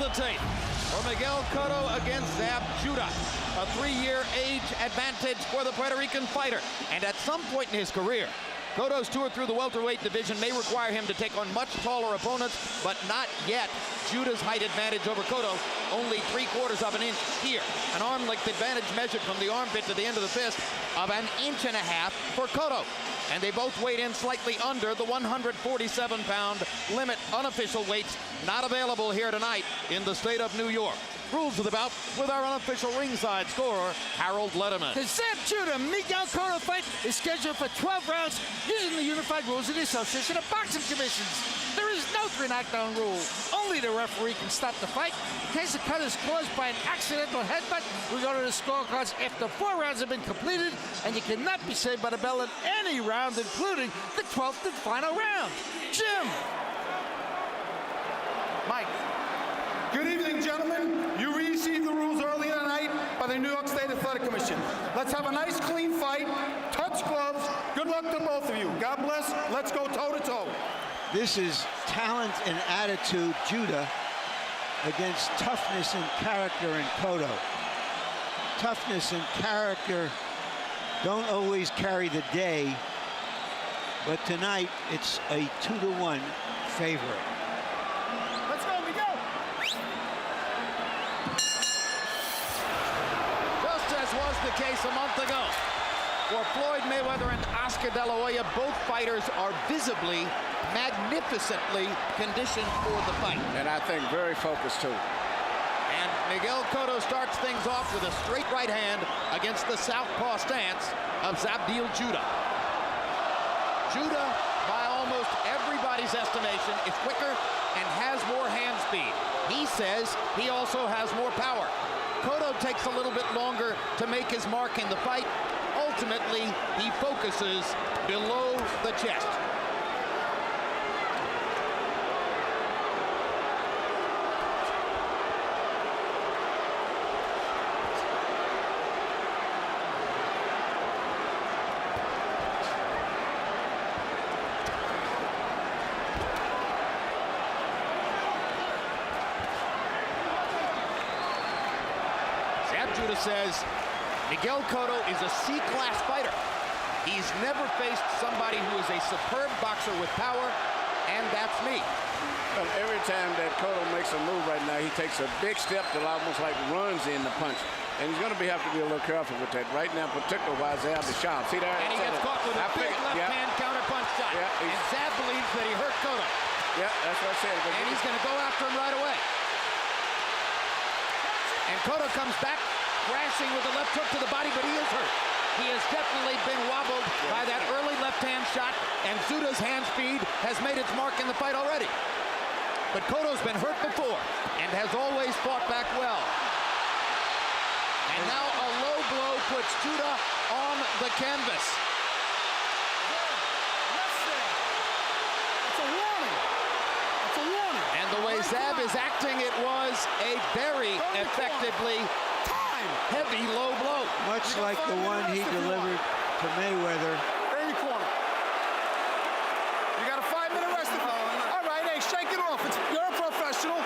hesitate for Miguel Cotto against Zab Judah. A 3-year age advantage for the Puerto Rican fighter. And at some point in his career, Cotto's tour through the welterweight division may require him to take on much taller opponents, but not yet. Judah's height advantage over Cotto, only 3/4 of an inch here. An arm length advantage measured from the armpit to the end of the fist of 1.5 inches for Cotto. And they both weighed in slightly under the 147-pound limit. Unofficial weights not available here tonight in the state of New York. Rules of the bout with our unofficial ringside scorer, Harold Letterman. The Zab Judah Miguel Cotto fight is scheduled for 12 rounds using the unified rules of the Association of Boxing Commissions. There is no 3-knockdown rule. Only the referee can stop the fight. In case the cut is caused by an accidental headbutt, we go to the scorecards after 4 rounds have been completed, and you cannot be saved by the bell in any round, including the 12th and final round. Jim. Mike. Good evening, gentlemen. You received the rules earlier tonight by the New York State Athletic Commission. Let's have a nice, clean fight. Touch gloves. Good luck to both of you. God bless. Let's go toe-to-toe. This is talent and attitude, Judah, against toughness and character in Cotto. Toughness and character don't always carry the day, but tonight it's a 2-to-1 favorite. Let's go, Miguel. Just as was the case a month ago. For Floyd Mayweather and Oscar De La Hoya, both fighters are visibly, magnificently conditioned for the fight. And I think very focused, too. And Miguel Cotto starts things off with a straight right hand against the southpaw stance of Zabdil Judah. Judah, by almost everybody's estimation, is quicker and has more hand speed. He says he also has more power. Cotto takes a little bit longer to make his mark in the fight. Ultimately, he focuses below the chest. Zab Judah says Miguel Cotto is a C-class fighter. He's never faced somebody who is a superb boxer with power, and that's me. Well, every time that Cotto makes a move right now, he takes a big step that almost like runs in the punch. And he's going to have to be a little careful with that. Right now, particularly while Zab is sharp. See there? And he gets caught with a big left-hand counter-punch shot. Yeah, and Zab believes that he hurt Cotto. Yeah, that's what I said. And he's going to go after him right away. And Cotto comes back, crashing with a left hook to the body, but he is hurt. He has definitely been wobbled by that early left-hand shot, and Judah's hand speed has made its mark in the fight already. But Cotto's been hurt before and has always fought back well. And now a low blow puts Judah on the canvas. It's a warning. It's a warning. And the way Zab is acting, it was a very effectively heavy low blow. Much like the one he delivered to Mayweather. There in your corner. You got a 5-minute rest. All right, hey, shake it off. You're a professional.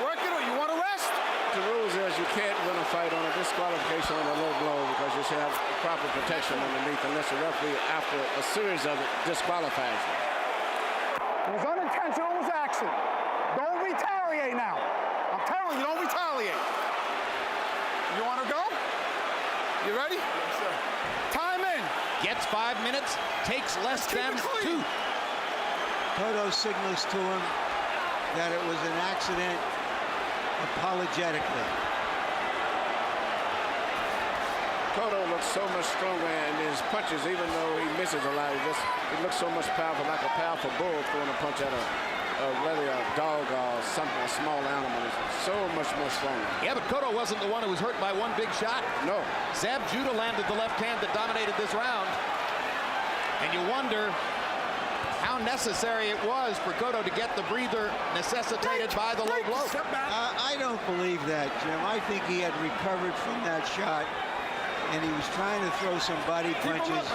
Work it on. You want to rest? The rules is you can't win a fight on a disqualification on a low blow because you should have proper protection underneath unless the referee, after a series of it, disqualifies you. It was unintentional. It was accident. Don't retaliate now. I'm telling you, don't retaliate. You want to go? You ready? Yes, sir. Time in. Gets 5 minutes, takes less than 2. Cotto signals to him that it was an accident apologetically. Cotto looks so much stronger in his punches, even though he misses a lot. He looks so much powerful, like a powerful bull throwing a punch at whether a dog or something, a small animal. Is so much more stronger. Yeah, but Cotto wasn't the one who was hurt by one big shot. No. Zab Judah landed the left hand that dominated this round. And you wonder how necessary it was for Cotto to get the breather necessitated by the low blow. I don't believe that, Jim. I think he had recovered from that shot, and he was trying to throw some body punches,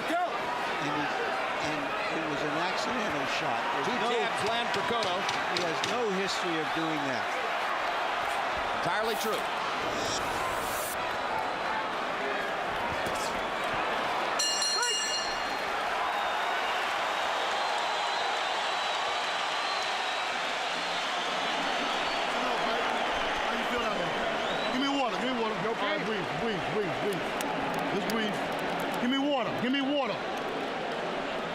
and it was an accidental shot. Two jabs land for Cotto. He has no history of doing that. entirely true. Give me water.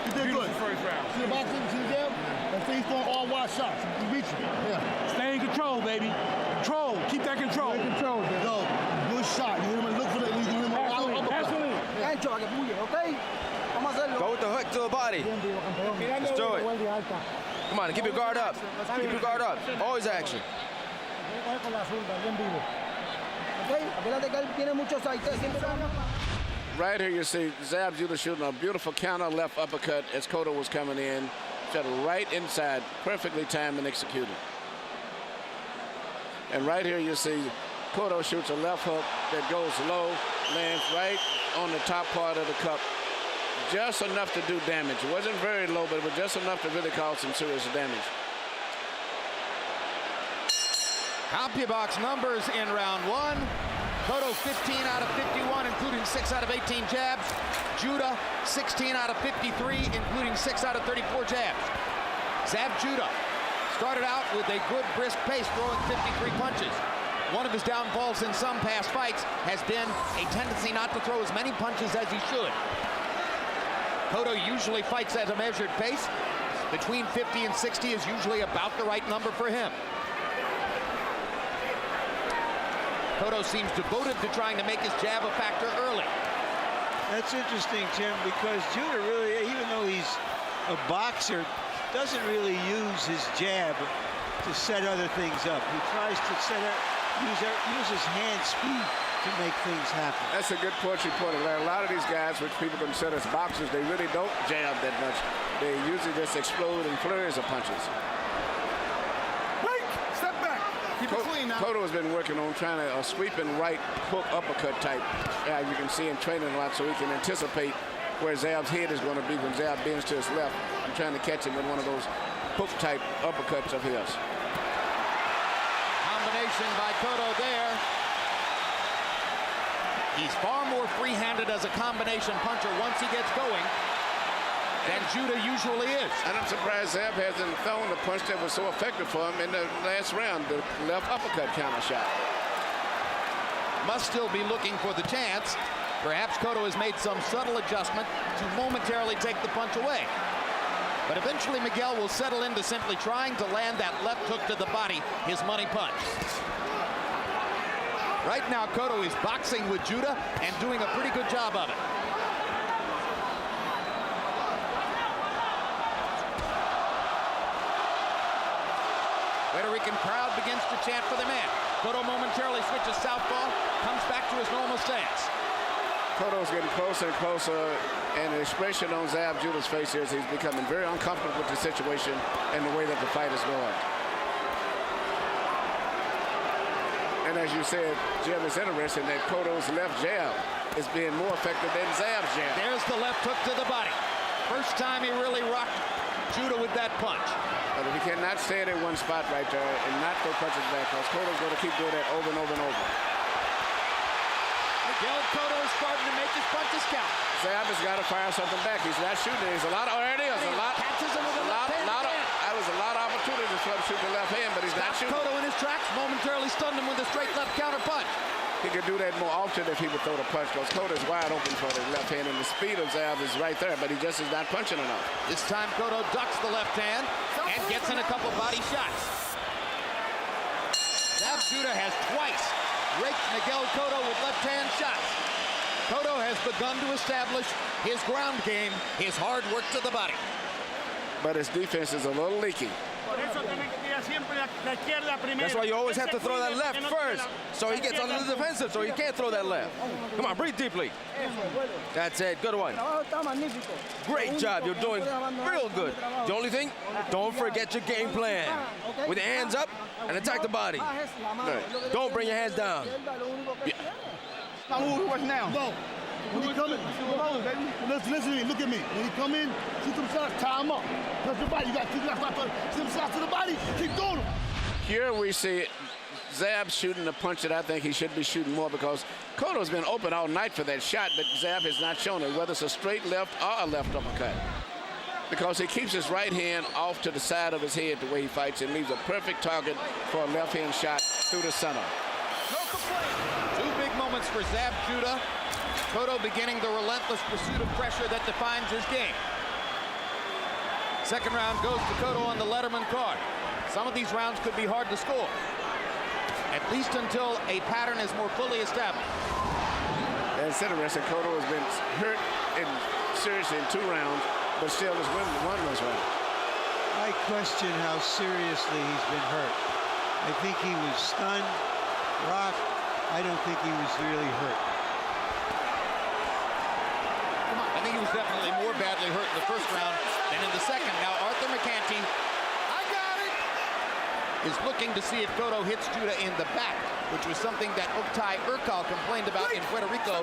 You did good. First round. See the boxing? See the jab? That thing's throwing all wide shots. You reach it. Yeah. Stay in control, baby. Control. Keep that control. Stay in control, baby. Yo, good shot. You hit him and look for the Absolutely. Gancho, a que puye, ¿ok? Vamos a hacerlo. Go with the hook to the body. Let's do it. Come on, keep your guard up. Keep your guard up. Always action. Right here you see Zab Judah shooting a beautiful counter left uppercut as Cotto was coming in. Shot right inside, perfectly timed and executed. And right here you see Cotto shoots a left hook that goes low, lands right on the top part of the cup. Just enough to do damage. It wasn't very low, but it was just enough to really cause some serious damage. CompuBox numbers in round one. Cotto 15 out of 51, including 6 out of 18 jabs. Judah 16 out of 53, including 6 out of 34 jabs. Zab Judah started out with a good brisk pace, throwing 53 punches. One of his downfalls in some past fights has been a tendency not to throw as many punches as he should. Cotto usually fights at a measured pace. Between 50 and 60 is usually about the right number for him. Cotto seems devoted to trying to make his jab a factor early. That's interesting, Tim, because Judah really, even though he's a boxer, doesn't really use his jab to set other things up. He tries to use his hand speed to make things happen. That's a good point you pointed out. A lot of these guys, which people consider as boxers, they really don't jab that much. They usually just explode in flurries of punches. Cotto has been working on trying to sweeping right hook uppercut type. You can see him training a lot so he can anticipate where Zab's head is going to be when Zab bends to his left. I'm trying to catch him with one of those hook type uppercuts of his. Combination by Cotto there. He's far more free-handed as a combination puncher once he gets going than Judah usually is. And I'm surprised Zab hasn't thrown the punch that was so effective for him in the last round, the left uppercut counter shot. Must still be looking for the chance. Perhaps Cotto has made some subtle adjustment to momentarily take the punch away. But eventually Miguel will settle into simply trying to land that left hook to the body, his money punch. Right now Cotto is boxing with Judah and doing a pretty good job of it. Puerto Rican crowd begins to chant for the man. Cotto momentarily switches southpaw, comes back to his normal stance. Cotto's getting closer and closer, and the expression on Zab Judah's face here is he's becoming very uncomfortable with the situation and the way that the fight is going. And as you said, Jim, it's interesting that Cotto's left jab is being more effective than Zab's jab. There's the left hook to the body. First time he really rocked Judah with that punch. But if he cannot stay in one spot right there and not throw punches back, because Cotto's going to keep doing that over and over and over. Miguel Cotto is starting to make his punches count. Zab has got to fire something back. He's not shooting. There's a lot of already. There's a lot. Catches him with a left hand. That was a lot of opportunities for him to shoot the left hand, but he's not shooting. Cotto in his tracks, momentarily stunned him with a straight left counter punch. He could do that more often if he would throw the punch, because Cotto is wide open for the left hand, and the speed of Zab is right there, but he just is not punching enough. This time Cotto ducks the left hand and gets in a couple body shots. Zab Judah has twice raked Miguel Cotto with left hand shots. Cotto has begun to establish his ground game, his hard work to the body. But his defense is a little leaky. That's why you always have to throw that left first, so he gets under the defensive, so he can't throw that left. Come on, breathe deeply. That's it, good one. Great job, you're doing real good. The only thing, don't forget your game plan. With your hands up and attack the body. Right. Don't bring your hands down. Yeah. What's now? No. When he come in, listen to me, look at me. When he come in, shoot some shots, tie him up. Touch the body, you got to keep that shot, shoot some shots to the body, keep doing them. Here we see Zab shooting the punch that I think he should be shooting more, because Cotto's been open all night for that shot, but Zab has not shown it, whether it's a straight left or a left uppercut. Because he keeps his right hand off to the side of his head the way he fights and leaves a perfect target for a left hand shot through the center. No complaint. Two big moments for Zab Judah. Cotto beginning the relentless pursuit of pressure that defines his game. Second round goes to Cotto on the Letterman card. Some of these rounds could be hard to score, at least until a pattern is more fully established. And it's interesting, Cotto has been hurt seriously in 2 rounds, but still has won this round. I question how seriously he's been hurt. I think he was stunned, rocked. I don't think he was really hurt. I think he was definitely more badly hurt in the first round than in the second. Now Arthur McCanty is looking to see if Cotto hits Judah in the back, which was something that Oktay Urkal complained about in Puerto Rico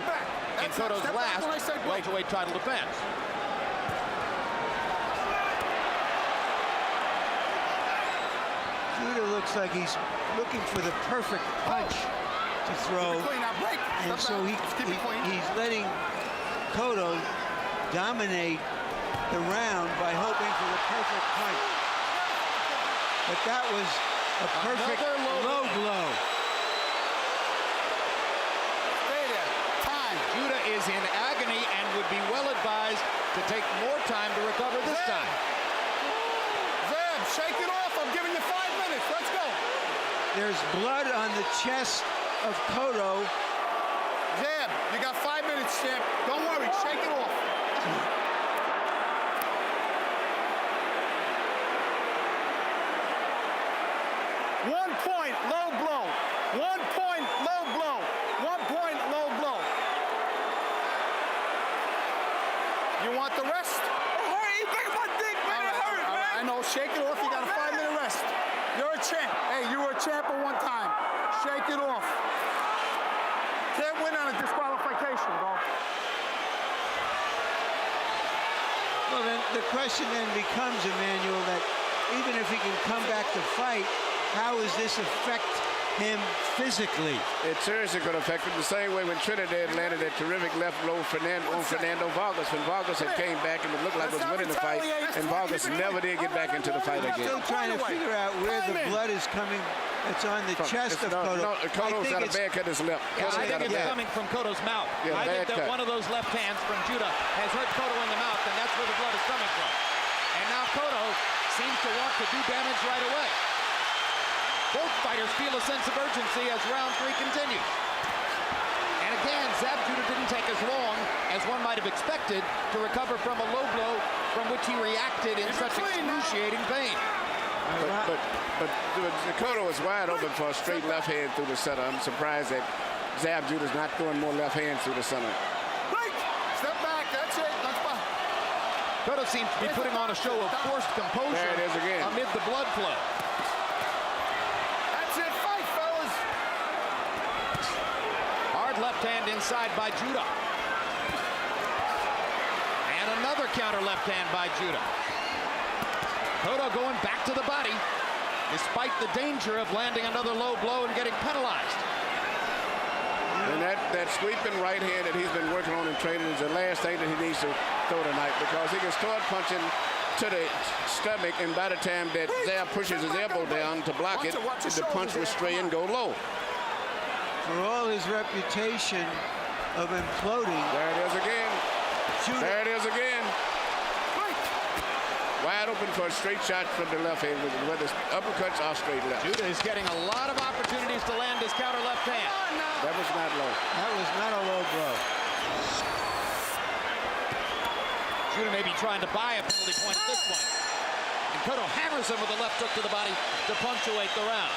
in Cotto's last welterweight title defense. Judah looks like he's looking for the perfect punch to throw, and so he's letting Cotto dominate the round by hoping for the perfect punch. But that was a perfect low blow. Stay there. Time. Judah is in agony and would be well advised to take more time to recover this time. Zab, shake it off. I'm giving you 5 minutes. Let's go. There's blood on the chest of Cotto. Zab, you got 5 minutes, champ. Don't worry. Shake it off. One point, low blow. 1 point, low blow. 1 point, low blow. You want the rest? Hey, look at my dick, man. It hurt, man. I know. Shake it off. You got a 5-minute rest. You're a champ. Hey, you were a champ at one time. Shake it off. Can't win on a disqualification, bro. Well, then the question then becomes, Emmanuel, that even if he can come back to fight, how does this affect him physically? It seriously could affect him the same way when Trinidad landed that terrific left blow on Fernando Vargas. When Vargas had came back and it looked like was winning the fight, and Vargas never did get back into the fight again. Still trying to figure out where the blood is coming. It's on the chest of Cotto. No, Cotto's got a bad cut in his lip. Yeah, I think it's coming from Cotto's mouth. Yeah, I think that cut. one of those left hands from Judah has hurt Cotto in the mouth, and that's where the blood is coming from. And now Cotto seems to want to do damage right away. Both fighters feel a sense of urgency as round 3 continues. And again, Zab Judah didn't take as long as one might have expected to recover from a low blow from which he reacted in such excruciating pain. But Cotto was wide open for a straight left hand through the center. I'm surprised that Zab Judah's not throwing more left hands through the center. Break. Step back. That's it. That's fine. Cotto seems to be putting on a show of forced composure There it is again. amid the blood flow. That's it. Fight, fellas. Hard left hand inside by Judah. And another counter left hand by Judah. Cotto going back to the body, despite the danger of landing another low blow and getting penalized. And that sweeping right hand that he's been working on in training is the last thing that he needs to throw tonight, because he can start punching to the stomach, and by the time that Zab pushes his elbow down to block it, the punch will stray and go low. For all his reputation of imploding, There it is again. Judah, There it is again. Wide open for a straight shot from the left hand, whether it's uppercuts or straight left. Judah is getting a lot of opportunities to land his counter left hand. That was not low. that was not a low blow. Judah may be trying to buy a penalty point at this point. And Cotto hammers him with a left hook to the body to punctuate the round.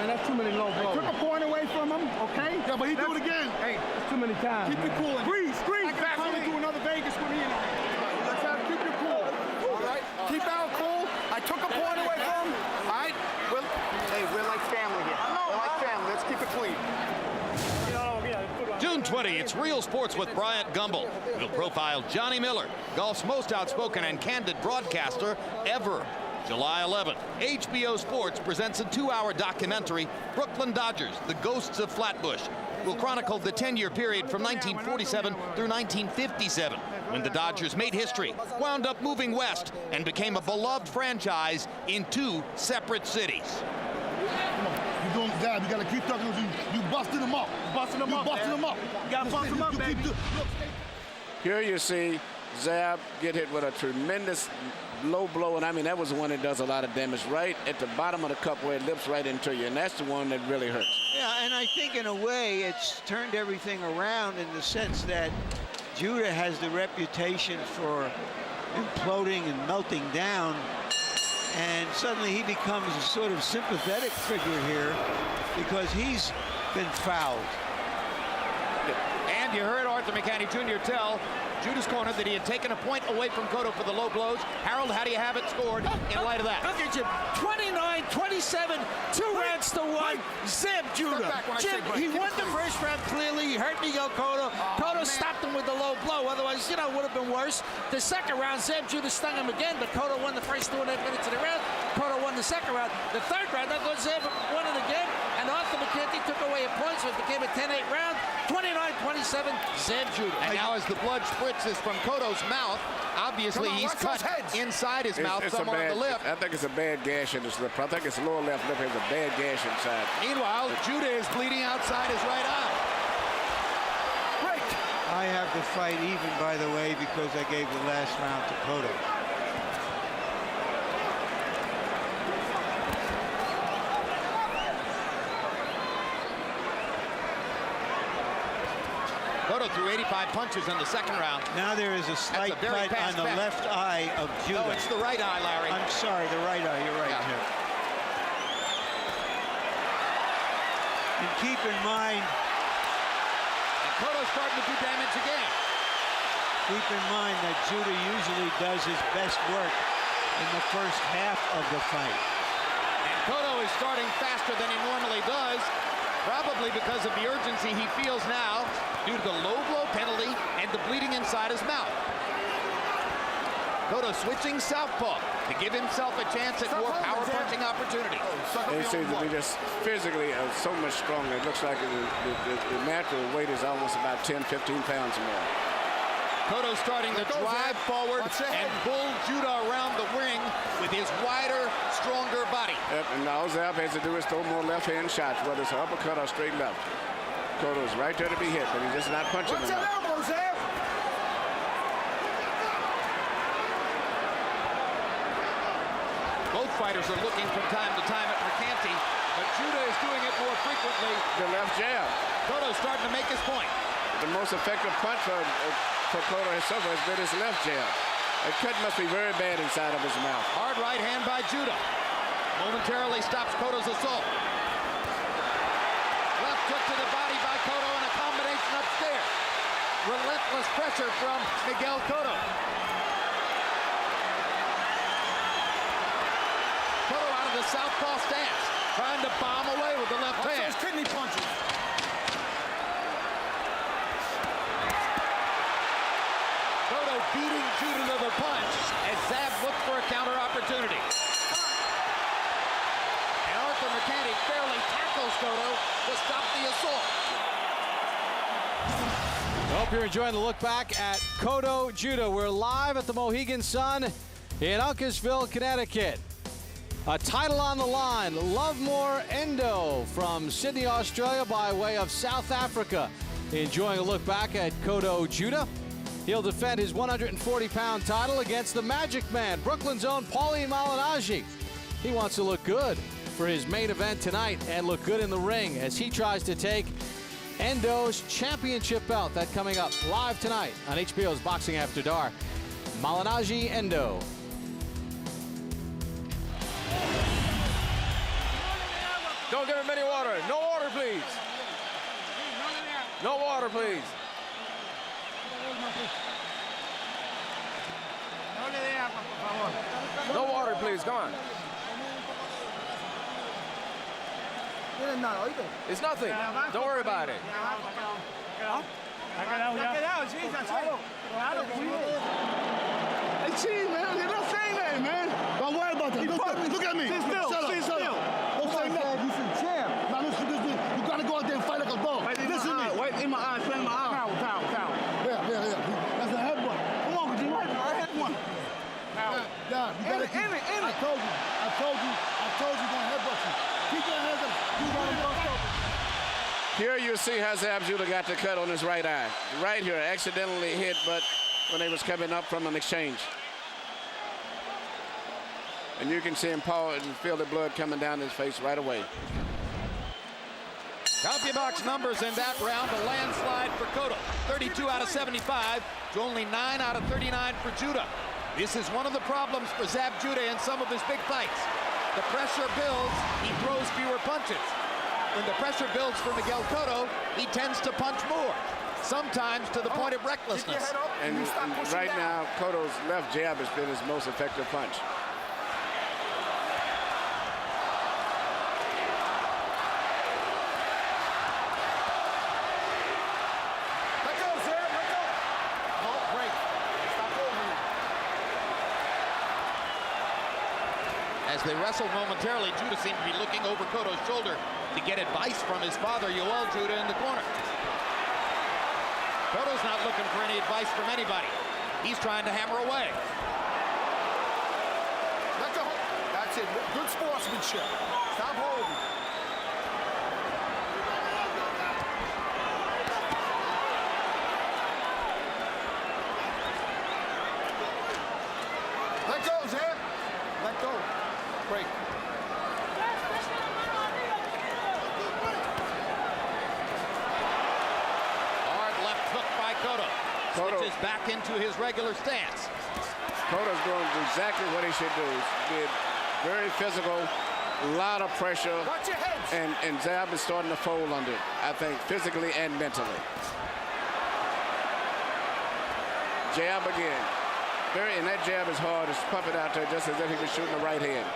That's too many low blows. Took a point away from him, okay? Yeah, but he do it again. Hey, That's too many times. keep it cool. Freeze. I can finally do another Vegas with me. Let's have keep it cool. All right? Keep out cool. I took a point away from him. All right? Hey, we're like family here. We're like family. Let's keep it clean. June 20, it's Real Sports with Bryant Gumbel. We'll profile Johnny Miller, golf's most outspoken and candid broadcaster ever. July 11th, HBO Sports presents a 2-hour documentary, Brooklyn Dodgers, The Ghosts of Flatbush. Will chronicle the 10-year period from 1947 through 1957, when the Dodgers made history, wound up moving west, and became a beloved franchise in 2 separate cities. Come on, you're doing the job. You gotta keep talking. You busting them up. Busting them up. Busting them up. You gotta bust them up, baby. Here you see Zab get hit with a tremendous low blow, and I mean that was the one that does a lot of damage right at the bottom of the cup where it lips right into you, and that's the one that really hurts. Yeah, and I think in a way it's turned everything around in the sense that Judah has the reputation for imploding and melting down, and suddenly he becomes a sort of sympathetic figure here because he's been fouled. And you heard Arthur McCanny Jr. tell Judah's corner that he had taken a point away from Cotto for the low blows. Harold, how do you have it scored in light of that? Look at Jim, 29-27, 2 rounds to 1. Zeb Judah. Jim, he won the first round clearly. He hurt Miguel Cotto. Cotto stopped him with the low blow. Otherwise, you know, it would have been worse. The second round, Zeb Judah stung him again, but Cotto won the first 2.5 minutes of the round. Cotto won the second round. The third round, I thought Zeb won it again, and Arthur McCanty took away a point, so it became a 10-8 round. 29-27, Zeb Judah. And now as the blood spritzes from Cotto's mouth, obviously he's cut inside his mouth somewhere on the lip. I think it's a bad gash in his lip. I think his lower left lip has a bad gash inside. Meanwhile, Judah is bleeding outside his right eye. I have the fight even, by the way, because I gave the last round to Cotto. Cotto threw 85 punches in the second round. Now there is a slight cut on the left eye of Judah. Oh, it's the right eye, Larry. I'm sorry, the right eye. You're right, Jim. And keep in mind, And Cotto's starting to do damage again. keep in mind that Judah usually does his best work in the first half of the fight. And Cotto is starting faster than he normally does, probably because of the urgency he feels now due to the low blow penalty and the bleeding inside his mouth. Cotto switching southpaw to give himself a chance at more power punching opportunity. He seems to be just physically so much stronger. It looks like the natural weight is almost about 10, 15 pounds more. Cotto starting to drive forward and pull Judah around the ring with his wider, stronger body. Yep, and all Zab has to do is throw more left-hand shots, whether it's an uppercut or straight left. Cotto's right there to be hit, but he's just not punching enough. elbow, Zeb? Both fighters are looking from time to time at McCanty, but Judah is doing it more frequently. The left jab. Cotto's starting to make his point. The most effective punch for Cotto himself has been his left jab. The cut must be very bad inside of his mouth. Hard right hand by Judah. Momentarily stops Cotto's assault. Left hook to the body by Cotto and a combination upstairs. Relentless pressure from Miguel Cotto. Cotto out of the southpaw stance, trying to bomb away with the left hand. Those kidney punches. Cotto beating Judah to the punch as Zab looked for a counter opportunity. And Arthur McCanty barely tackles Cotto to stop the assault. I hope you're enjoying the look back at Cotto Judah. We're live at the Mohegan Sun in Uncasville, Connecticut. A title on the line, Lovemore Endo from Sydney, Australia by way of South Africa. Enjoying a look back at Cotto Judah. He'll defend his 140-pound title against the Magic Man, Brooklyn's own Paulie Malignaggi. He wants to look good for his main event tonight and look good in the ring as he tries to take Endo's championship belt. That coming up live tonight on HBO's Boxing After Dark. Malignaggi Endo. Don't give him any water. No water, please. No water, please. No water, please. Come on. It's nothing. Don't worry about it. Hey, cheese, man. You're not saying that, man. Don't worry about that. Look at me. Sit still. Shut up. Shut up. Don't say nothing. You should champ. Now listen to this. You gotta go out there and fight like a dog. Listen to me. Wait in my eyes. Play in my eyes. Power. Yeah. That's a headbutt. Come on, G. I had one. Yeah, you gotta keep it. I told you you're gonna headbutt you. Keep your hands up. You gonna bust over. Here you see how Zab Judah got the cut on his right eye. Right here, accidentally hit, but when they was coming up from an exchange. And you can see him pause and feel the blood coming down his face right away. CompuBox numbers in that round, a landslide for Cotto. 32 out of 75 to only 9 out of 39 for Judah. This is one of the problems for Zab Judah in some of his big fights. The pressure builds, he throws fewer punches. When the pressure builds for Miguel Cotto, he tends to punch more, sometimes to the point of recklessness. And right now, Cotto's left jab has been his most effective punch. As they wrestled momentarily, Judah seemed to be looking over Cotto's shoulder to get advice from his father, Yoel Judah, in the corner. Cotto's not looking for any advice from anybody. He's trying to hammer away. Let go. That's it. Good sportsmanship. Stop holding. Let go, Zeb. Let go. Break. Hard left hook by Cotto. Switches back into his regular stance. Cotto's doing exactly what he should do. He's very physical, a lot of pressure. Watch your heads. And Zab is starting to fold under it, I think, physically and mentally. Jab again. And that jab is hard. It's pumping out there just as if he was shooting the right hand.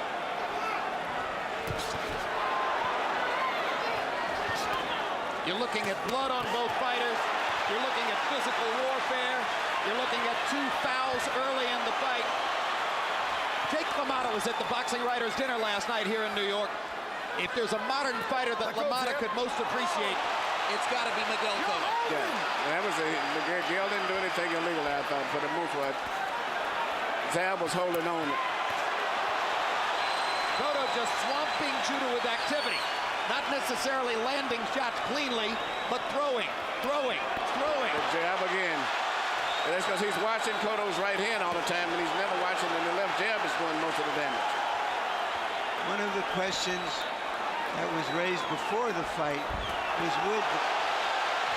You're looking at blood on both fighters. You're looking at physical warfare. You're looking at 2 fouls early in the fight. Jake LaMotta was at the Boxing Writers' Dinner last night here in New York. If there's a modern fighter that LaMotta could most appreciate, it's got to be Miguel Cotto. Yeah, that was Miguel didn't do anything illegal, I thought, for the move. Zab was holding on. Cotto just swamping Judah with activity. Not necessarily landing shots cleanly, but throwing. The jab again. And that's because he's watching Cotto's right hand all the time, and he's never watching, and the left jab is doing most of the damage. One of the questions that was raised before the fight was, would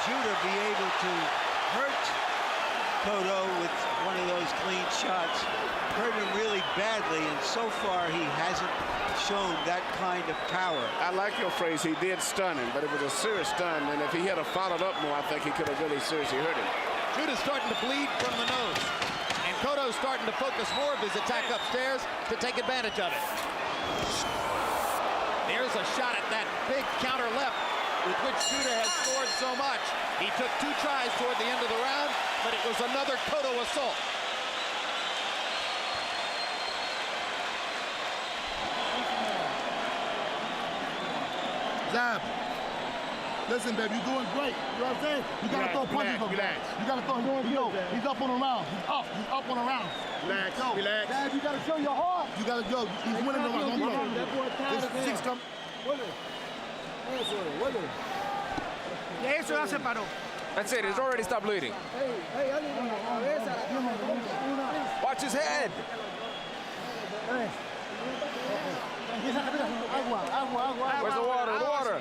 Judah be able to hurt Cotto with one of those clean shots? Hurt him really badly, and so far he hasn't shown that kind of power. I like your phrase, he did stun him, but it was a serious stun, and if he had followed up more, I think he could have really seriously hurt him. Judah's starting to bleed from the nose, and Cotto's starting to focus more of his attack upstairs to take advantage of it. There's a shot at that big counter left with which Judah has scored so much. He took 2 tries toward the end of the round, but it was another Cotto assault. Zab, listen, baby, you're doing great. You know what I'm saying? You gotta throw punches over there. You gotta throw. He's up on the round. He's up on the round. Relax. Zab, you gotta show your heart. You gotta go. He's winning the round. That boy tired. Six come. That's it. It's already stopped bleeding. Watch his head. Where's the water? The water.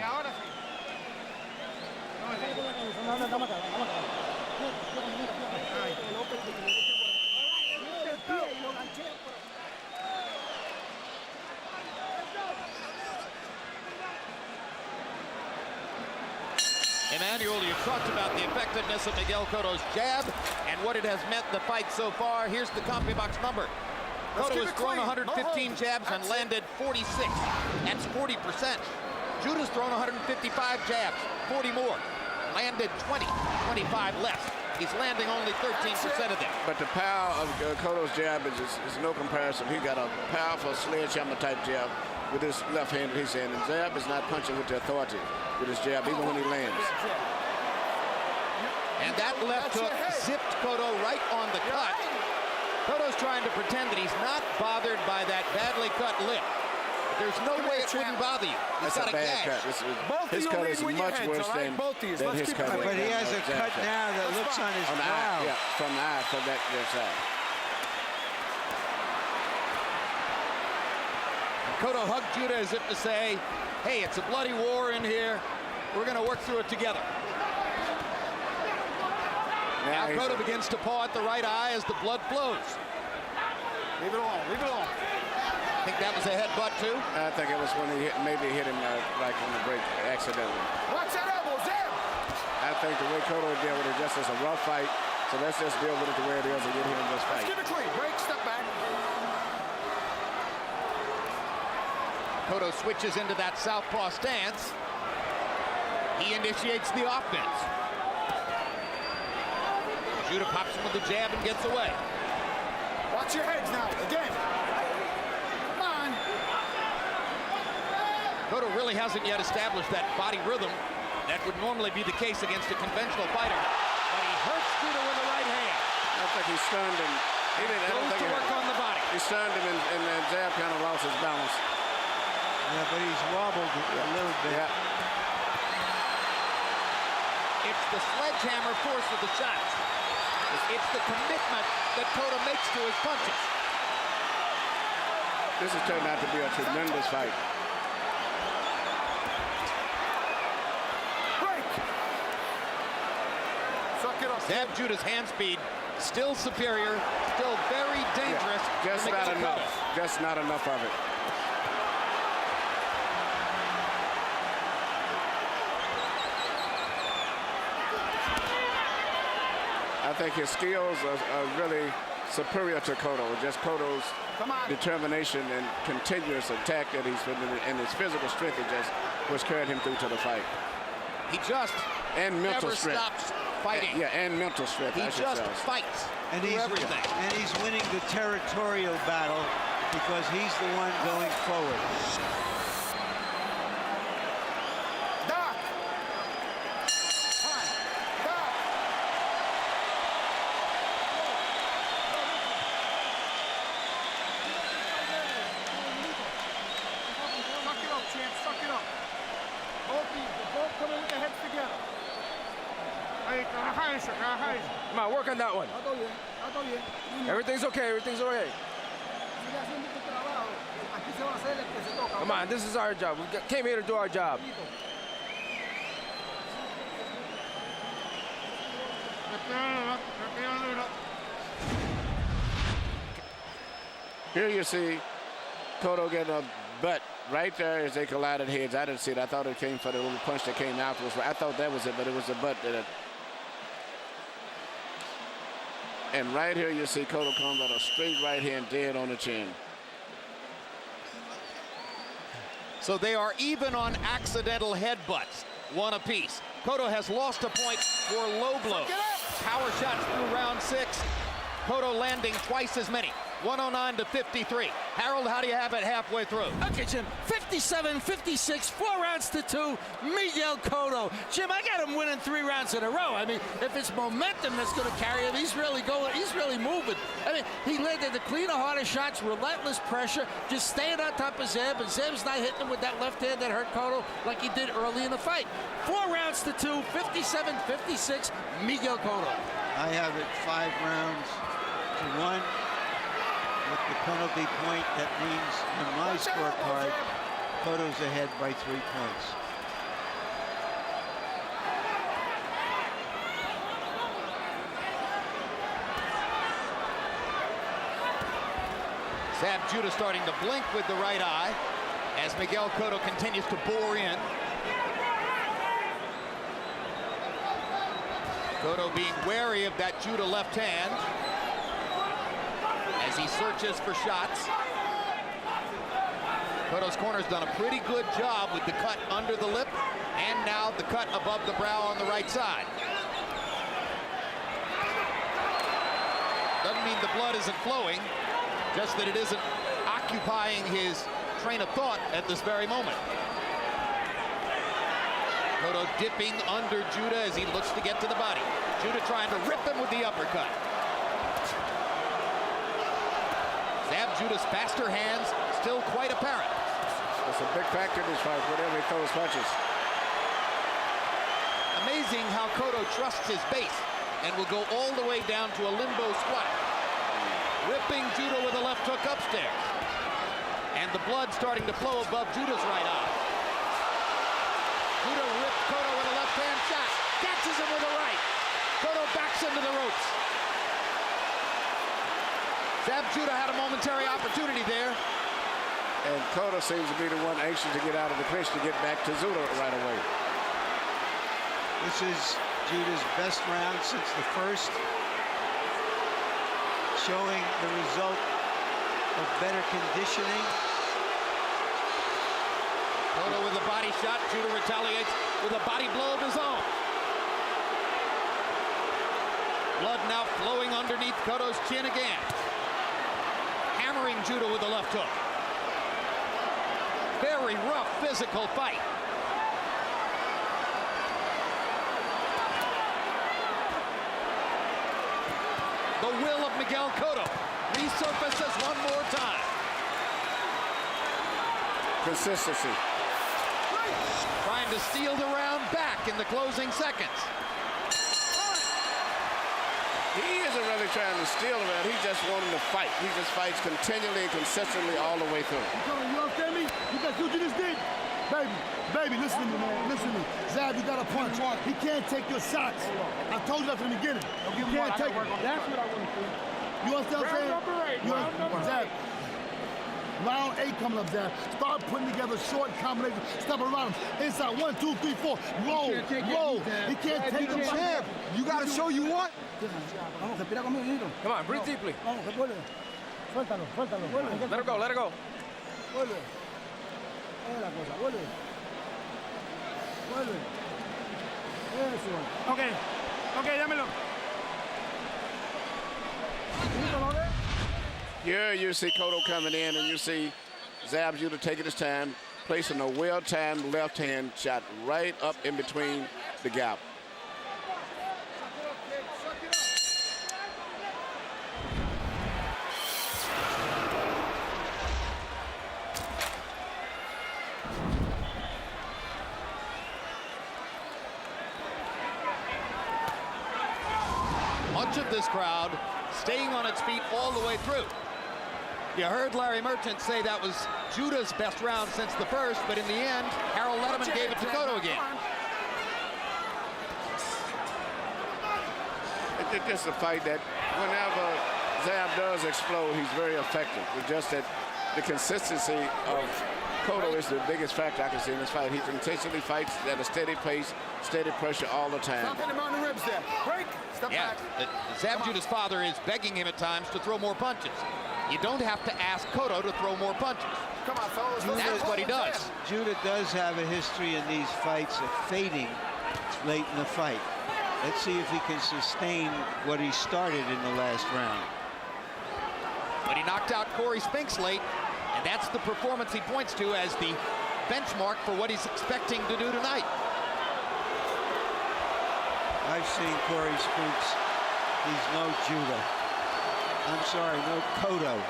Emmanuel, you talked about the effectiveness of Miguel Cotto's jab and what it has meant in the fight so far. Here's the CompuBox number. Cotto has thrown 115 jabs and landed 46. That's 40%. Judah's thrown 155 jabs, 40 more. Landed 20, 25 less. He's landing only 13% of them. But the power of Cotto's jab is no comparison. He got a powerful sledgehammer type jab with his left hand that he's saying. And Zab is not punching with the authority with his jab, even when he lands. And that left hook zipped Cotto right on the cut. Cotto's trying to pretend that he's not bothered by that badly cut lip. There's no way it wouldn't bother you. He's got a bad gash. cut. His cut is much worse than his cut. But he has a cut now that looks on his brow. Yeah, from the eye, from that side. Cotto hugged Judah as if to say, hey, it's a bloody war in here. We're going to work through it together. Now Cotto begins to paw at the right eye as the blood flows. Leave it alone. Leave it alone. I think that was a headbutt, too. I think it was when he maybe hit him like on the break accidentally. Watch that elbow, Zab. I think the way Cotto dealt with it just as a rough fight. So let's just deal with it the way it is and get him in this fight. Let's give it clean. Break, step back. Cotto switches into that southpaw stance. He initiates the offense. Judah pops him with the jab and gets away. Watch your heads now. Again. Come on. Cotto really hasn't yet established that body rhythm that would normally be the case against a conventional fighter. But he hurts Judah with the right hand. I think he stunned him. He didn't. I don't think to work on the body. He stunned him and Zab kind of lost his balance. Yeah, but he's wobbled a little bit. Yeah. It's the sledgehammer force of the shots. It's the commitment that Cotto makes to his punches. This has turned out to be a tremendous fight. Break. Suck it up. Zab Judah's hand speed still superior, still very dangerous. Yeah, just not enough. Just not enough of it. I think his skills are really superior to Cotto. Just Cotto's determination and continuous attack that he's putting in, and his physical strength is just what's carried him through to the fight. He just and mental never strength. stops fighting. Yeah, and mental strength. He just fights and through everything. And he's winning the territorial battle because he's the one going forward. Doc. Time. Doc. Suck it up, champ. Suck it up. Both coming with their heads together. Come on, work on that one. Everything's okay. Everything's okay. Come on, this is our job. We came here to do our job. Here you see Cotto getting a butt right there as they collided heads. I didn't see it. I thought it came for the little punch that came afterwards. I thought that was it, but it was the butt that. And right here you see Cotto come with a straight right hand dead on the chin. So they are even on accidental headbutts, one apiece. Cotto has lost a point for low blows. Power shots through round 6. Cotto landing twice as many. 109 to 53. Harold, how do you have it halfway through? Okay, Jim. 57-56, 4 rounds to 2. Miguel Cotto. Jim, I got him winning 3 rounds in a row. I mean, if it's momentum that's going to carry him, he's really going. He's really moving. I mean, he landed the cleaner, harder shots, relentless pressure, just staying on top of Zab, and Zab's not hitting him with that left hand that hurt Cotto like he did early in the fight. 4 rounds to 2, 57-56, Miguel Cotto. I have it 5 rounds to 1. With the penalty point, that means on my scorecard, Cotto's ahead by 3 points. Zab Judah starting to blink with the right eye as Miguel Cotto continues to bore in. Cotto being wary of that Judah left hand as he searches for shots. Cotto's corner's done a pretty good job with the cut under the lip and now the cut above the brow on the right side. Doesn't mean the blood isn't flowing, just that it isn't occupying his train of thought at this very moment. Cotto dipping under Judah as he looks to get to the body. Judah trying to rip him with the uppercut. Zab Judah's faster hands still quite apparent. It's a big factor in this fight, whenever he throws punches. Amazing how Cotto trusts his base and will go all the way down to a limbo squat. Ripping Judah with a left hook upstairs. And the blood starting to flow above Judah's right eye. Judah ripped Cotto with a left-hand shot. Catches him with a right. Cotto backs into the ropes. Zab Judah had a momentary opportunity there. And Cotto seems to be the one anxious to get out of the clinch to get back to Judah right away. This is Judah's best round since the first, showing the result of better conditioning. Cotto with a body shot. Judah retaliates with a body blow of his own. Blood now flowing underneath Cotto's chin again. Hammering Judah with the left hook. Very rough physical fight. The will of Miguel Cotto resurfaces one more time. Consistency. Trying to steal the round back in the closing seconds. He isn't really trying to steal around. He just wanting to fight. He just fights continually and consistently all the way through. You understand me? You got what you just did? Baby, listen to me, man. Listen to me. Zab, you got a punch. He can't take your shots. I told you that from the beginning. You can't take it. That's what I want to see. You understand what I'm saying? Zab. Round 8 coming up, Zab. Start putting together short combinations. Step around him. Inside 1, 2, 3, 4. Roll. He can't take them. Champ, you got to show you what? Come on, breathe deeply. Suéltalo. Let her go, let her go. Vuelve. Es la cosa, vuelve. Eso. Ok, dámelo. Here you see Cotto coming in, and you see Zab Judah taking his time, placing a well-timed left-hand shot right up in between the gap. Much of this crowd staying on its feet all the way through. You heard Larry Merchant say that was Judah's best round since the first, but in the end, Harold Letterman gave it to Cotto again. It's just a fight that whenever Zab does explode, he's very effective. It's just that the consistency of Cotto is the biggest factor I can see in this fight. He continually fights at a steady pace, steady pressure all the time. Stop hitting him on the ribs there. Break. Step back. Zab Judah's father is begging him at times to throw more punches. You don't have to ask Cotto to throw more punches. Come on, fellas. That's what he does. Judah does have a history in these fights of fading late in the fight. Let's see if he can sustain what he started in the last round. But he knocked out Corey Spinks late, and that's the performance he points to as the benchmark for what he's expecting to do tonight. I've seen Corey Spinks. He's no Judah. I'm sorry, no Cotto.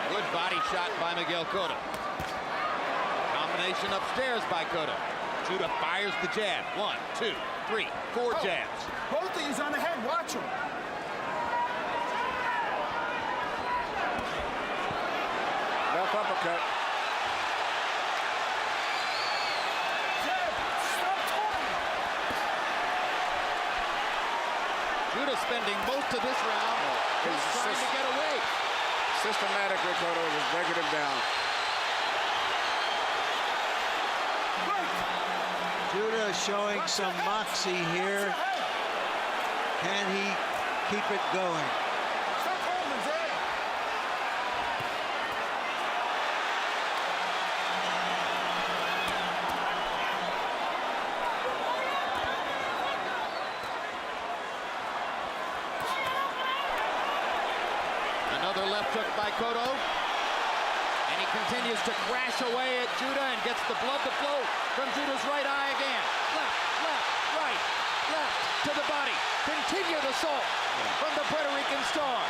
Good body shot by Miguel Cotto. Combination upstairs by Cotto. Judah fires the jab. 1, 2, 3, 4 jabs. Both of you's on the head. Watch him. Left uppercut. Judah spending most of this round just trying to get away. Systematically, Cotto is breaking him down. Judah showing some moxie here. Can he keep it going? Another left hook by Cotto. And he continues to crash away at Judah and gets the blood to flow from Judah's right eye again. Left, left, right, left to the body. Continued assault from the Puerto Rican star.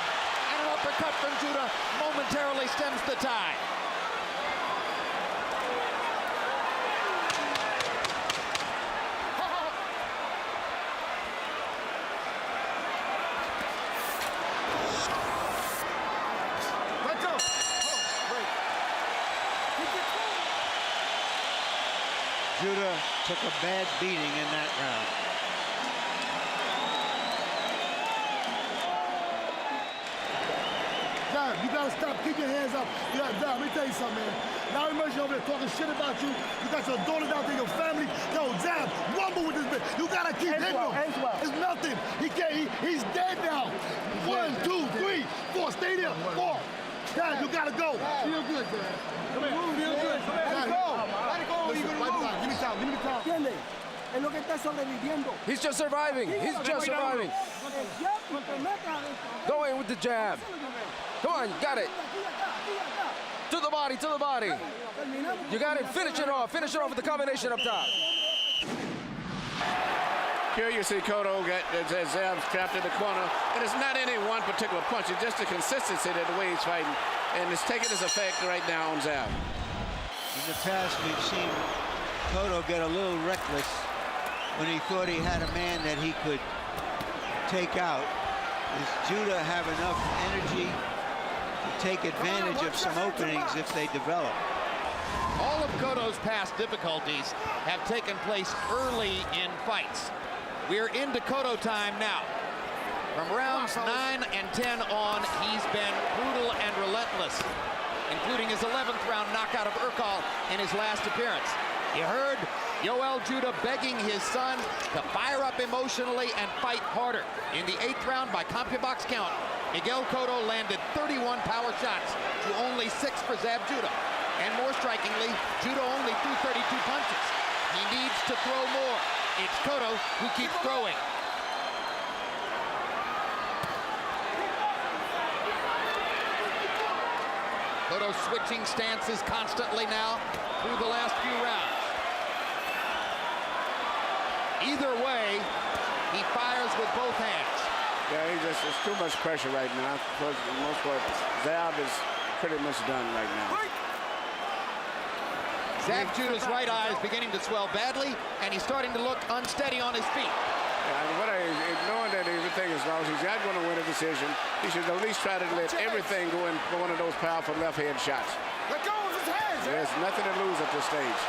And an uppercut from Judah momentarily stems the tide. Judah took a bad beating in that round. Zab, you gotta stop. Keep your hands up. Zab, let me tell you something, man. Now Emergency over there talking shit about you. You got your daughters out there, your family. Yo, Zab, rumble with this bitch. You gotta keep hitting him. It's nothing. He can't. He's dead now. 1, 2, 3, 4. Stay there. 4. Zab, you gotta go. Feel good, Zab. Come here. Feel good. Let it go. Let it go. Listen, give me time. Give me time. ¿Entiendes? Es lo que está sobreviviendo. He's just surviving. He's just surviving. Go in with the jab. Come on, got it. To the body, to the body. You got it. Finish it off. Finish it off with the combination up top. Here you see Cotto get Zab trapped in the corner. And it's not any one particular punch. It's just the consistency that the way he's fighting. And it's taking its effect right now on Zab. In the past, we've seen Cotto get a little reckless when he thought he had a man that he could take out. Does Judah have enough energy to take advantage of some openings if they develop? All of Cotto's past difficulties have taken place early in fights. We're into Cotto time now. From rounds 9 and 10 on, he's been brutal and relentless, including his 11th round knockout of Urkel in his last appearance. You heard Yoel Judah begging his son to fire up emotionally and fight harder. In the 8th round, by CompuBox count, Miguel Cotto landed 31 power shots to only 6 for Zab Judah. And more strikingly, Judah only threw 32 punches. He needs to throw more. It's Cotto who keeps throwing. Cotto switching stances constantly now through the last few rounds. Either way, he fires with both hands. Yeah, it's too much pressure right now. For the most part, Zab is pretty much done right now. Zab Judah's right eye is beginning to swell badly, and he's starting to look unsteady on his feet. Yeah, knowing that everything is lost, he's not going to win a decision. He should at least try to let everything go in for one of those powerful left hand shots. Let go of his hands. There's nothing to lose at this stage.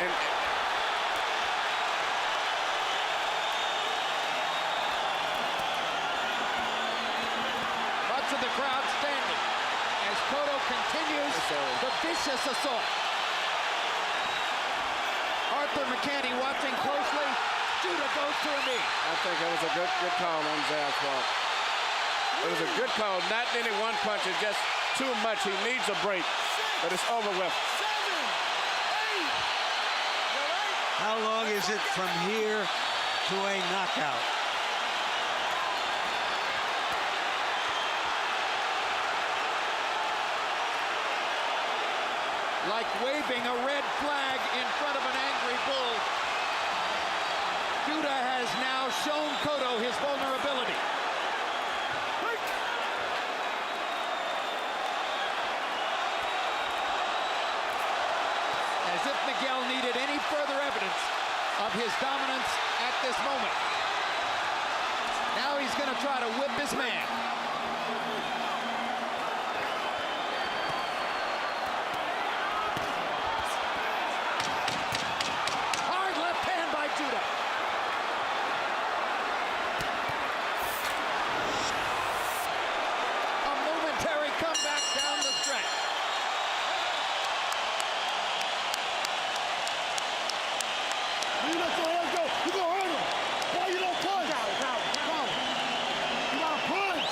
And much of the crowd standing as Cotto continues the vicious assault. Arthur McCanny watching closely. Judah goes to a knee. I think that was a good call on Zab's part. It was a good call. Not any one punch. It's just too much. He needs a break. But it's over with. How long is it from here to a knockout? Like waving a red flag in front of an angry bull. Judah has now shown Cotto his vulnerability. As if Miguel needed any further evidence of his dominance at this moment. Now he's going to try to whip his man. You gotta punch.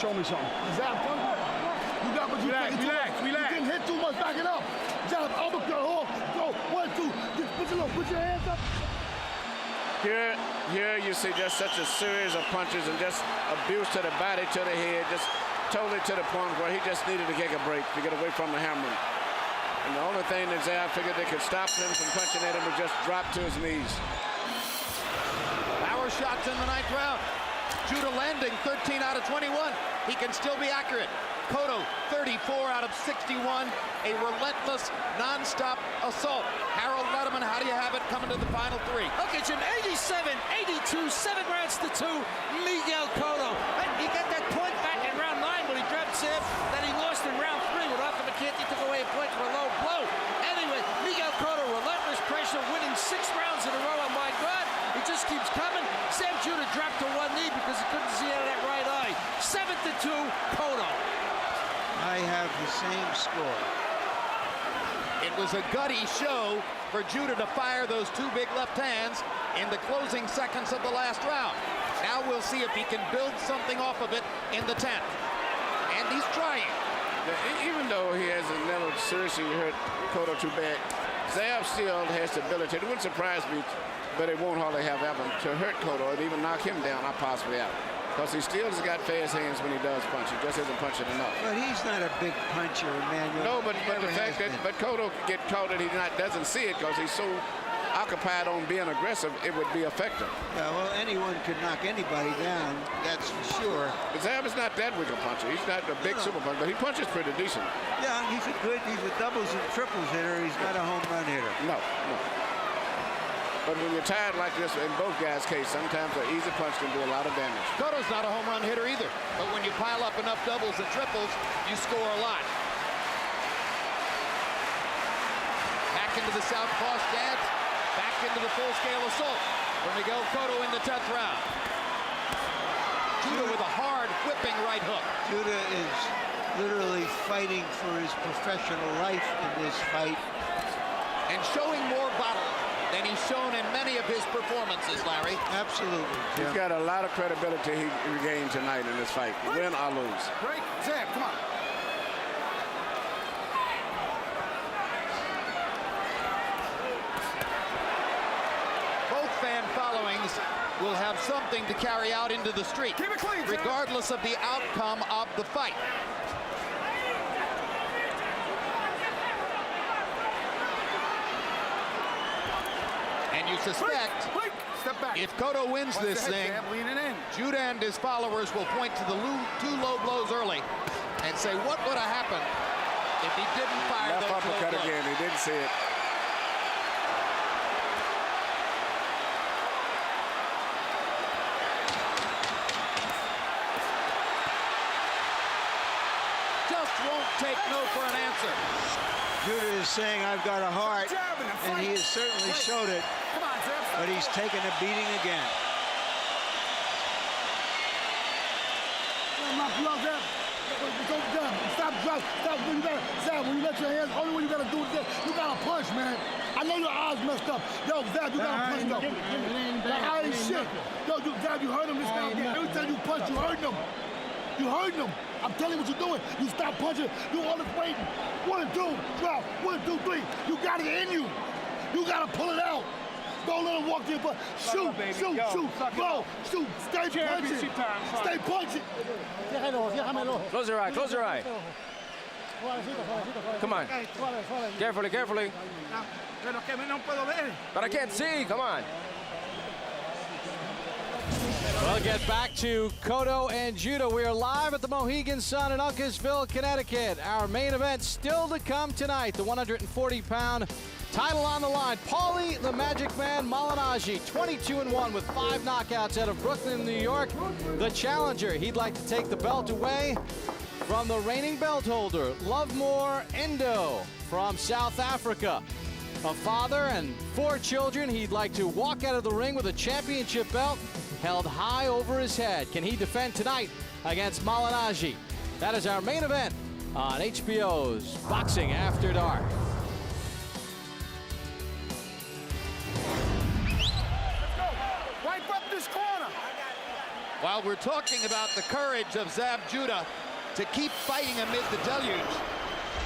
show me something. Zab, you got what you think. Relax. You didn't hit too much. Back it up. Zab, uppercut. Hold. Go. 1, 2. Just put your hands up. Here you see just such a series of punches and just abuse to the body, to the head, just totally to the point where he just needed to take a break to get away from the hammering. And the only thing that Zab figured they could stop him from punching at him was just drop to his knees. Power shots in the 9th round. Judah landing 13 out of 21. He can still be accurate. Cotto 34 out of 61. A relentless, non-stop assault. Harold Letterman, how do you have it coming to the final 3? Okay, Jim, 87-82, 7 rounds to 2, Miguel Cotto. And he got that point back in round 9 when he dropped Sam that he lost in round 3 when Arthur McKenty took away a point for a low blow. Anyway, Miguel Cotto, relentless pressure, winning 6 rounds in a row. Oh, my God, it just keeps coming. Sam Judah dropped to one knee because he couldn't see out of that right eye. 7-2, Cotto. I have the same score. It was a gutty show for Judah to fire those 2 big left hands in the closing seconds of the last round. Now we'll see if he can build something off of it in the 10th. And he's trying. Even though he hasn't never seriously hurt Cotto too bad, Zab still has the ability. It wouldn't surprise me, but it won't hardly have happened to hurt Cotto and even knock him down, or possibly out. Because he still has got fast hands when he does punch. He just isn't punching enough. But he's not a big puncher, Emmanuel. No, but the fact that Cotto get caught that he doesn't see it because he's so occupied on being aggressive, it would be effective. Yeah, well, anyone could knock anybody down, that's for sure. But Zab is not that weak a puncher. He's not a big super puncher, but he punches pretty decent. Yeah, he's a doubles and triples hitter. He's not a home run hitter. No. But when you're tired like this, in both guys' case, sometimes an easy punch can do a lot of damage. Cotto's not a home run hitter either. But when you pile up enough doubles and triples, you score a lot. Back into the southpaw stance. Back into the full-scale assault for Miguel Cotto in the 10th round. Judah with a hard whipping right hook. Judah is literally fighting for his professional life in this fight. And showing more bottle than he's shown in many of his performances, Larry. Absolutely. He's got a lot of credibility he regained tonight in this fight, win or lose. Break. Zab, come on. Both fan followings will have something to carry out into the street, Keep it clean, Zab. regardless of the outcome of the fight. And you suspect Step back. if Cotto wins Watch this the head thing, jab, leaning in. Judah and his followers will point to the 2 low blows early and say, what would have happened if he didn't fire Left those low uppercut blows? again. He didn't see it. Just won't take no for an answer. Judah is saying, I've got a heart, and he has certainly showed it, Come on, Zab. but he's taken a beating again. Knock you out, Zab. It's overdone. Stop, drop. Stop. When you gotta, Zab, when you let your hands, only when you gotta do is this. You gotta punch, man. I know your eyes messed up. Yo, Zab, you gotta punch, though. That eye ain't shit. Yo, Zab, you hurt him this now again. Every time you punch, you hurting him. You hurting him. I'm telling you what you're doing. You stop punching. Do all this waiting. 1, 2, drop. 1, 2, 3. You got it in you. You gotta pull it out. Don't let him walk in, but shoot, shoot, shoot, go, shoot. Stay punching. Stay punching. Close your eye, close your eye. Come on. Carefully, carefully. But I can't see, come on. We'll get back to Cotto and Judah. We are live at the Mohegan Sun in Uncasville, Connecticut. Our main event still to come tonight. The 140-pound title on the line. Paulie the Magic Man Malignaggi, 22-1 with 5 knockouts out of Brooklyn, New York. The challenger, he'd like to take the belt away from the reigning belt holder, Lovemore Endo from South Africa. A father and 4 children, he'd like to walk out of the ring with a championship belt held high over his head. Can he defend tonight against Malignaggi? That is our main event on HBO's Boxing After Dark. Wipe up this corner. While we're talking about the courage of Zab Judah to keep fighting amid the deluge,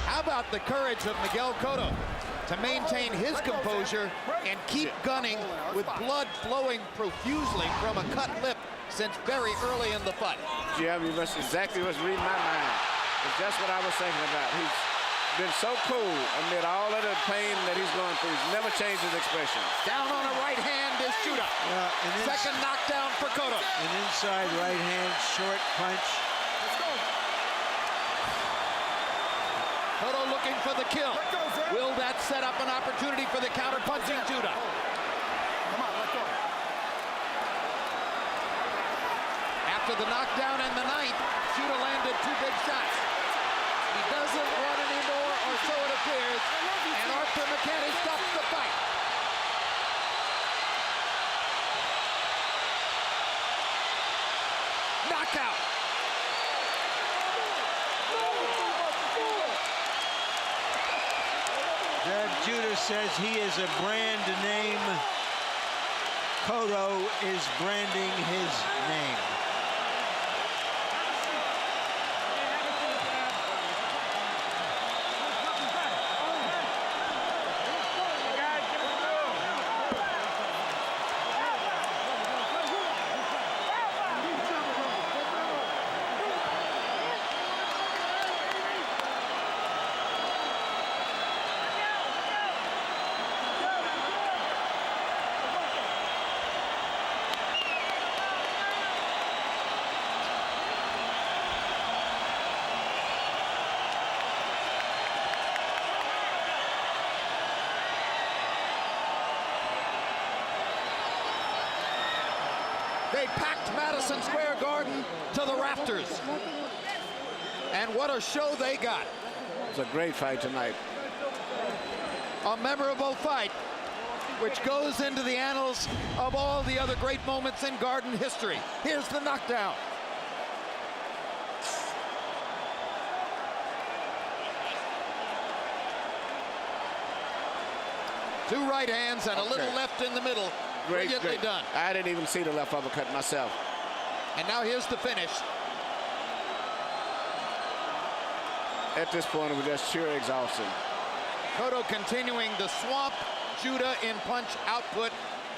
how about the courage of Miguel Cotto to maintain his composure and keep gunning with blood flowing profusely from a cut lip since very early in the fight? Yeah, that's exactly what's reading my mind. It's just what I was thinking about. He's been so cool amid all of the pain that he's going through. He's never changed his expression. Down on a right hand is Judah. Second knockdown for Cotto. An inside right hand, short punch. Cotto looking for the kill. Will that set up an opportunity for the counter-punching Judah? After the knockdown and the ninth, Judah landed 2 big shots. He doesn't run anymore, or so it appears, and Arthur McKenny stops the fight. Knockout. Zab Judah says he is a brand name. Cotto is branding his name. They packed Madison Square Garden to the rafters. And what a show they got. It's a great fight tonight. A memorable fight, which goes into the annals of all the other great moments in Garden history. Here's the knockdown. Two right hands and a little left in the middle. Brilliantly done. I didn't even see the left uppercut myself. And now here's the finish. At this point, it was just sheer exhaustion. Cotto continuing to swamp Judah in punch output,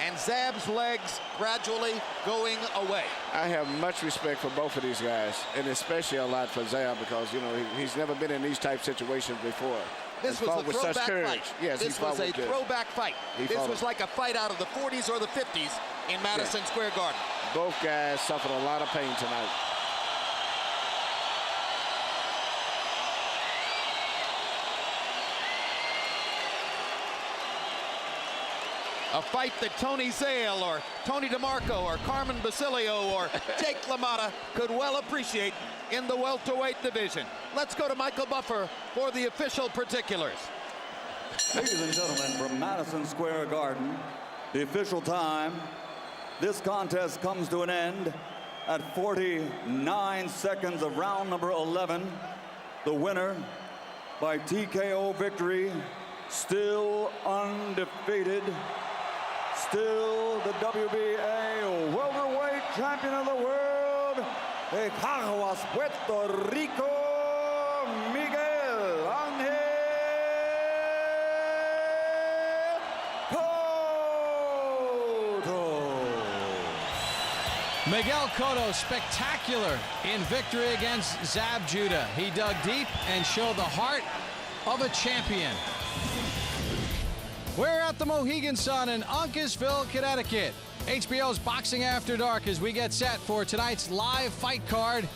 and Zab's legs gradually going away. I have much respect for both of these guys, and especially a lot for Zab, because, you know, he's never been in these type situations before. This was a throwback fight. Yes, this was a throwback fight. This was like a fight out of the 40s or the 50s in Madison Square Garden. Both guys suffered a lot of pain tonight. A fight that Tony Zale or Tony DeMarco or Carmen Basilio or Jake LaMotta could well appreciate in the welterweight division. Let's go to Michael Buffer for the official particulars. Ladies and gentlemen, from Madison Square Garden, the official time, this contest comes to an end at 49 seconds of round number 11. The winner by TKO victory, still undefeated, still the WBA welterweight champion of the world, de Caguas, Puerto Rico, Miguel Ángel Cotto. Miguel Cotto spectacular in victory against Zab Judah. He dug deep and showed the heart of a champion. We're at the Mohegan Sun in Uncasville, Connecticut. HBO's Boxing After Dark as we get set for tonight's live fight card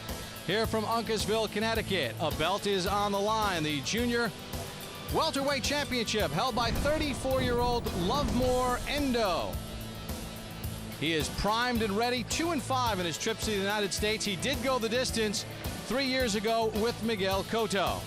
here from Uncasville, Connecticut. A belt is on the line. The junior welterweight championship held by 34-year-old Lovemore Endo. He is primed and ready, 2-5 in his trips to the United States. He did go the distance 3 years ago with Miguel Cotto.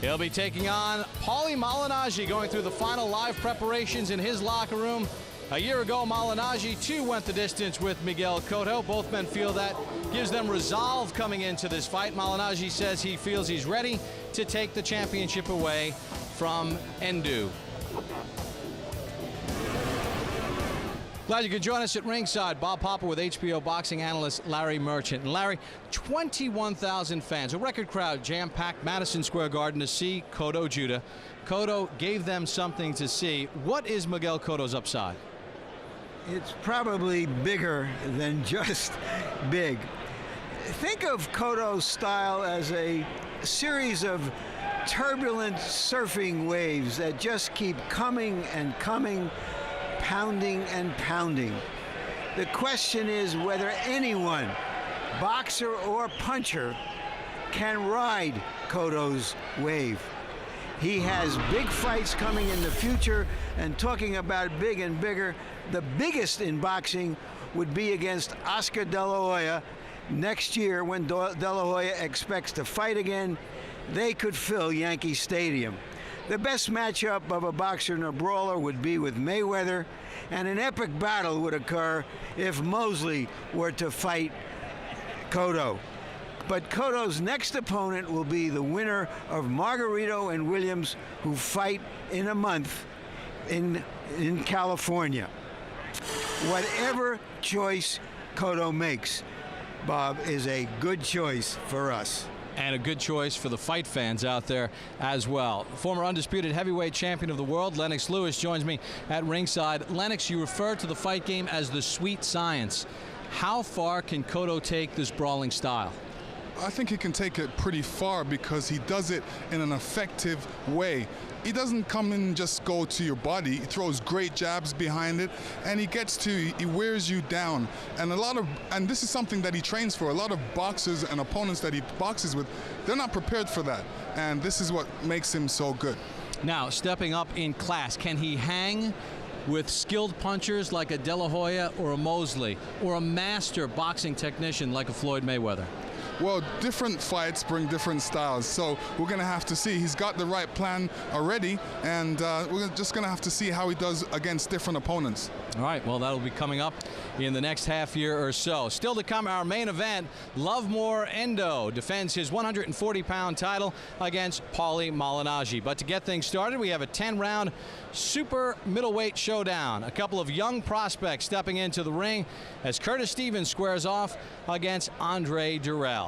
He'll be taking on Paulie Malignaggi, going through the final live preparations in his locker room. A year ago, Malignaggi too went the distance with Miguel Cotto. Both men feel that gives them resolve coming into this fight. Malignaggi says he feels he's ready to take the championship away from Endo. Glad you could join us at ringside. Bob Popper with HBO boxing analyst Larry Merchant. And Larry, 21,000 fans, a record crowd jam-packed Madison Square Garden to see Cotto Judah. Cotto gave them something to see. What is Miguel Cotto's upside? It's probably bigger than just big. Think of Cotto's style as a series of turbulent surfing waves that just keep coming and coming, pounding and pounding. The question is whether anyone, boxer or puncher, can ride Cotto's wave. He has big fights coming in the future, and talking about big and bigger, the biggest in boxing would be against Oscar De La Hoya next year when De La Hoya expects to fight again. They could fill Yankee Stadium. The best matchup of a boxer and a brawler would be with Mayweather, and an epic battle would occur if Mosley were to fight Cotto. But Cotto's next opponent will be the winner of Margarito and Williams, who fight in a month in California. Whatever choice Cotto makes, Bob, is a good choice for us. And a good choice for the fight fans out there as well. Former undisputed heavyweight champion of the world, Lennox Lewis, joins me at ringside. Lennox, you refer to the fight game as the sweet science. How far can Cotto take this brawling style? I think he can take it pretty far because he does it in an effective way. He doesn't come in and just go to your body. He throws great jabs behind it, and he wears you down. And this is something that he trains for. A lot of boxers and opponents that he boxes with, they're not prepared for that. And this is what makes him so good. Now, stepping up in class, can he hang with skilled punchers like a De La Hoya or a Mosley, or a master boxing technician like a Floyd Mayweather? Well, different fights bring different styles, so we're going to have to see. He's got the right plan already, and we're just going to have to see how he does against different opponents. All right, well, that'll be coming up in the next half year or so. Still to come, our main event, Lovemore Endo defends his 140-pound title against Paulie Malignaggi. But to get things started, we have a 10-round super middleweight showdown. A couple of young prospects stepping into the ring as Curtis Stevens squares off against Andre Durrell.